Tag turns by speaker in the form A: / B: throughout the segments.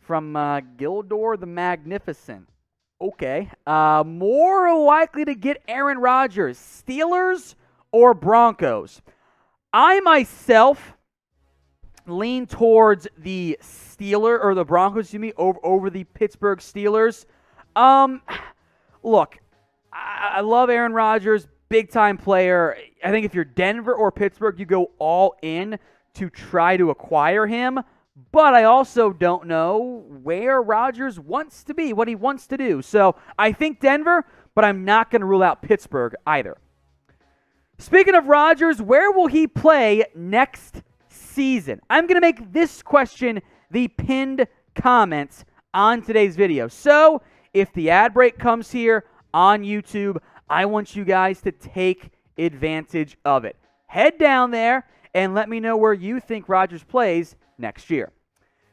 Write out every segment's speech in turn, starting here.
A: from Gildor the Magnificent. Okay. More likely to get Aaron Rodgers, Steelers or Broncos? I myself lean towards the Broncos, over the Pittsburgh Steelers. Look, I love Aaron Rodgers, big-time player. I think if you're Denver or Pittsburgh, you go all in to try to acquire him. But I also don't know where Rodgers wants to be, what he wants to do. So I think Denver, but I'm not going to rule out Pittsburgh either. Speaking of Rodgers, where will he play next season? I'm going to make this question the pinned comments on today's video. So if the ad break comes here on YouTube, I want you guys to take advantage of it. Head down there and let me know where you think Rodgers plays next year.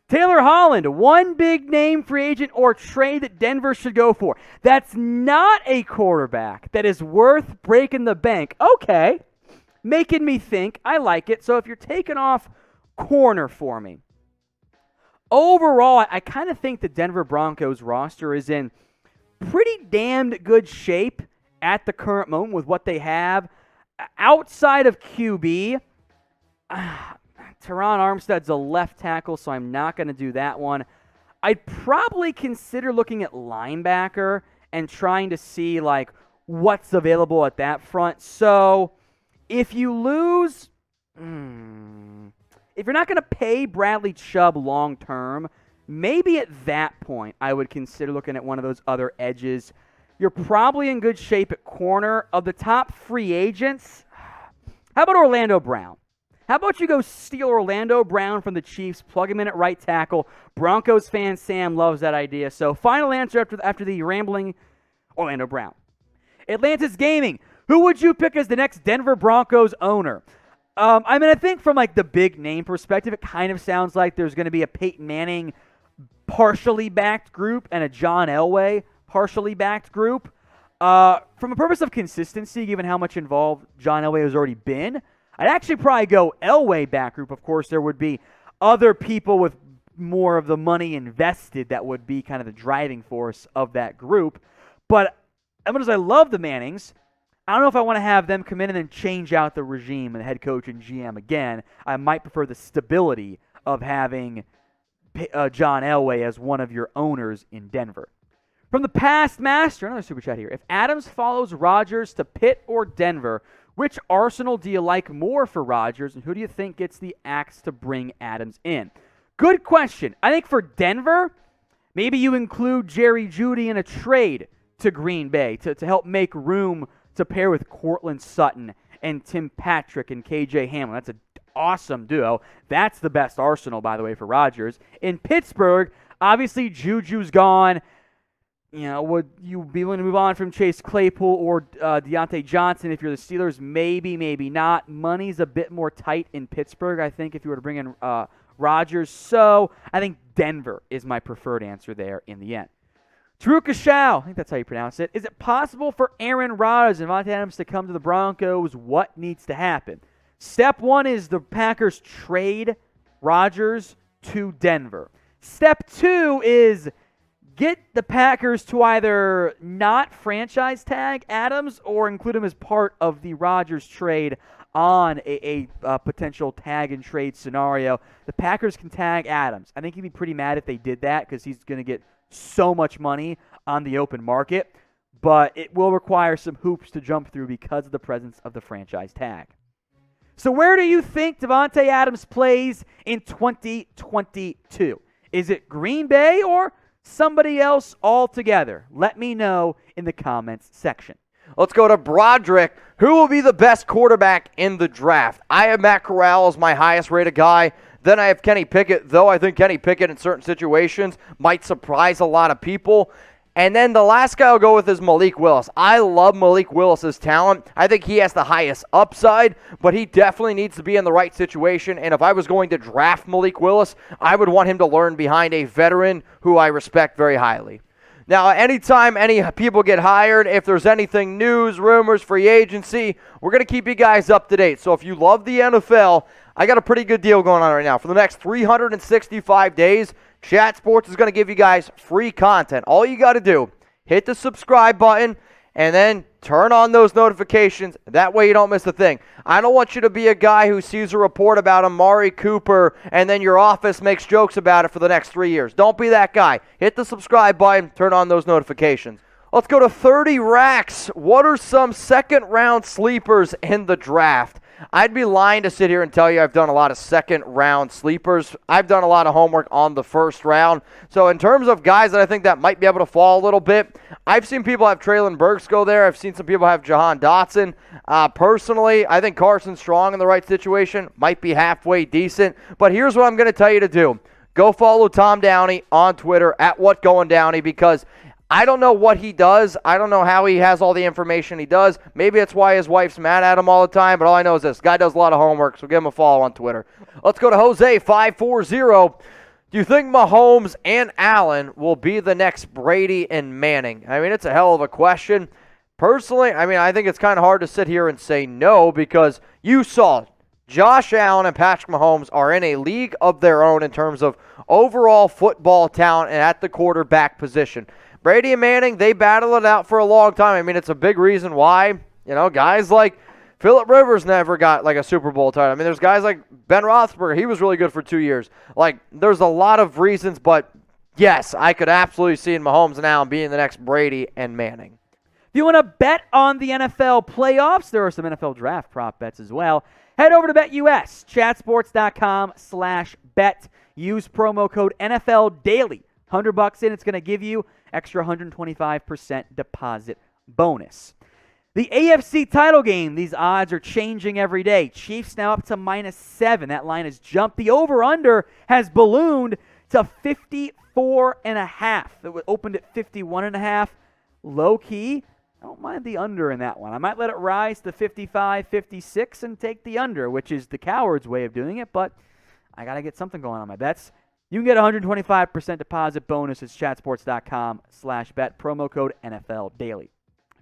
A: Taylor Holland, one big name free agent or trade that Denver should go for. That's not a quarterback that is worth breaking the bank. Okay, making me think. I like it. So if you're taking off corner for me, overall, I kind of think the Denver Broncos roster is in pretty damned good shape at the current moment with what they have. Outside of QB, Teron Armstead's a left tackle, so I'm not going to do that one. I'd probably consider looking at linebacker and trying to see what's available at that front. So if you lose, if you're not going to pay Bradley Chubb long term, maybe at that point I would consider looking at one of those other edges. You're probably in good shape at corner. Of the top free agents, how about Orlando Brown? How about you go steal Orlando Brown from the Chiefs, plug him in at right tackle? Broncos fan Sam loves that idea. So final answer after the rambling, Orlando Brown. Atlantis Gaming, who would you pick as the next Denver Broncos owner? I think from the big name perspective, it kind of sounds like there's going to be a Peyton Manning partially backed group and a John Elway partially backed group. From a purpose of consistency, given how much involved John Elway has already been, I'd actually probably go Elway back group. Of course, there would be other people with more of the money invested that would be kind of the driving force of that group. But as much as I love the Mannings, I don't know if I want to have them come in and then change out the regime and the head coach and GM again. I might prefer the stability of having John Elway as one of your owners in Denver. From the Past Master, another super chat here. If Adams follows Rodgers to Pitt or Denver, which arsenal do you like more for Rodgers, and who do you think gets the axe to bring Adams in? Good question. I think for Denver, maybe you include Jerry Jeudy in a trade to Green Bay to help make room to pair with Courtland Sutton and Tim Patrick and KJ Hamler. That's an awesome duo. That's the best arsenal, by the way, for Rodgers. In Pittsburgh, obviously Juju's gone. Would you be willing to move on from Chase Claypool or Deontay Johnson? If you're the Steelers, maybe, maybe not. Money's a bit more tight in Pittsburgh, I think, if you were to bring in Rodgers. So I think Denver is my preferred answer there in the end. Taruka Shao, I think that's how you pronounce it. Is it possible for Aaron Rodgers and Davante Adams to come to the Broncos? What needs to happen? Step one is the Packers trade Rodgers to Denver. Step two is get the Packers to either not franchise tag Adams or include him as part of the Rodgers trade on a potential tag and trade scenario. The Packers can tag Adams. I think he'd be pretty mad if they did that because he's going to get so much money on the open market, but it will require some hoops to jump through because of the presence of the franchise tag. So where do you think Davante Adams plays in 2022? Is it Green Bay or somebody else altogether? Let me know in the comments section.
B: Let's go to Broderick. Who will be the best quarterback in the draft? I have Matt Corral as my highest rated guy. Then I have Kenny Pickett, though I think Kenny Pickett in certain situations might surprise a lot of people. And then the last guy I'll go with is Malik Willis. I love Malik Willis's talent. I think he has the highest upside, but he definitely needs to be in the right situation. And if I was going to draft Malik Willis, I would want him to learn behind a veteran who I respect very highly. Now, anytime any people get hired, if there's anything news, rumors, free agency, we're going to keep you guys up to date. So if you love the NFL, I got a pretty good deal going on right now. For the next 365 days, Chat Sports is going to give you guys free content. All you got to do, hit the subscribe button, and then turn on those notifications. That way you don't miss a thing. I don't want you to be a guy who sees a report about Amari Cooper and then your office makes jokes about it for the next 3 years. Don't be that guy. Hit the subscribe button, turn on those notifications. Let's go to 30 racks. What are some second-round sleepers in the draft? I'd be lying to sit here and tell you I've done a lot of second-round sleepers. I've done a lot of homework on the first round. So in terms of guys that I think that might be able to fall a little bit, I've seen people have Treylon Burks go there. I've seen some people have Jahan Dotson. Personally, I think Carson Strong in the right situation might be halfway decent. But here's what I'm going to tell you to do. Go follow Tom Downey on Twitter at WhatGoingDowney, because I don't know what he does. I don't know how he has all the information he does. Maybe it's why his wife's mad at him all the time, but all I know is this. Guy does a lot of homework, so give him a follow on Twitter. Let's go to Jose540. Do you think Mahomes and Allen will be the next Brady and Manning? I mean, it's a hell of a question. Personally, I think it's kind of hard to sit here and say no, because you saw Josh Allen and Patrick Mahomes are in a league of their own in terms of overall football talent and at the quarterback position. Brady and Manning, they battled it out for a long time. It's a big reason why, guys like Phillip Rivers never got like a Super Bowl title. There's guys like Ben Roethlisberger. He was really good for 2 years. There's a lot of reasons, but yes, I could absolutely see Mahomes and Allen being the next Brady and Manning.
A: If you want to bet on the NFL playoffs, there are some NFL draft prop bets as well. Head over to BetUS, chatsports.com/bet. Use promo code NFL Daily. $100 in, it's going to give you extra 125% deposit bonus. The AFC title game, these odds are changing every day. Chiefs now up to -7. That line has jumped. The over-under has ballooned to 54.5. It opened at 51.5. Low-key, I don't mind the under in that one. I might let it rise to 55, 56 and take the under, which is the coward's way of doing it, but I got to get something going on my bets. You can get 125% deposit bonus at chatsports.com/bet. Promo code NFL Daily.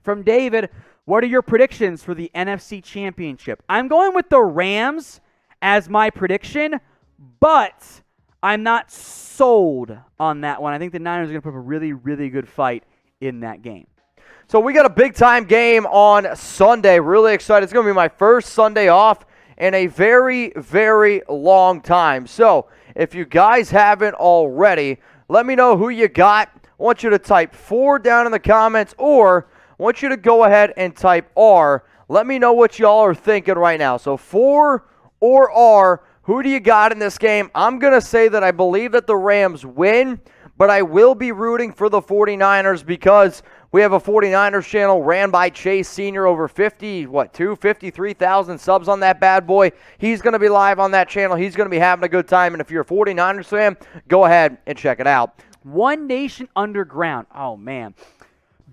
A: From David, what are your predictions for the NFC Championship? I'm going with the Rams as my prediction, but I'm not sold on that one. I think the Niners are going to put up a really, really good fight in that game.
B: So we got a big-time game on Sunday. Really excited. It's going to be my first Sunday off in a very, very long time. So if you guys haven't already, let me know who you got. I want you to type 4 down in the comments, or I want you to go ahead and type R. Let me know what y'all are thinking right now. So 4 or R, who do you got in this game? I'm going to say that I believe that the Rams win, but I will be rooting for the 49ers because we have a 49ers channel ran by Chase Sr. over 53,000 subs on that bad boy. He's going to be live on that channel. He's going to be having a good time. And if you're a 49ers fan, go ahead and check it out.
A: One Nation Underground. Oh, man.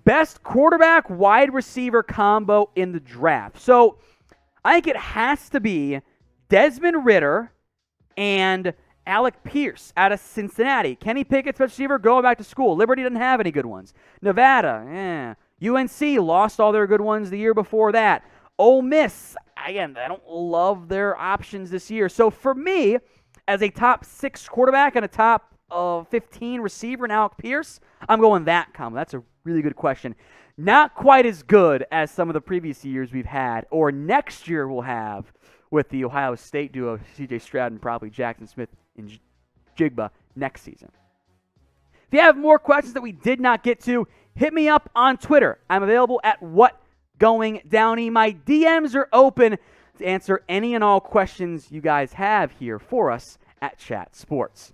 A: Best quarterback wide receiver combo in the draft. So I think it has to be Desmond Ridder and Alec Pierce out of Cincinnati. Kenny Pickett's receiver going back to school. Liberty doesn't have any good ones. Nevada, UNC lost all their good ones the year before that. Ole Miss, again, I don't love their options this year. So for me, as a top 6 quarterback and a top 15 receiver in Alec Pierce, I'm going that combo. That's a really good question. Not quite as good as some of the previous years we've had, or next year we'll have with the Ohio State duo, C.J. Stroud and probably Jackson Smith and Jigba next season. If you have more questions that we did not get to, hit me up on Twitter. I'm available at WhatGoingDowney. My DMs are open to answer any and all questions you guys have here for us at Chat Sports.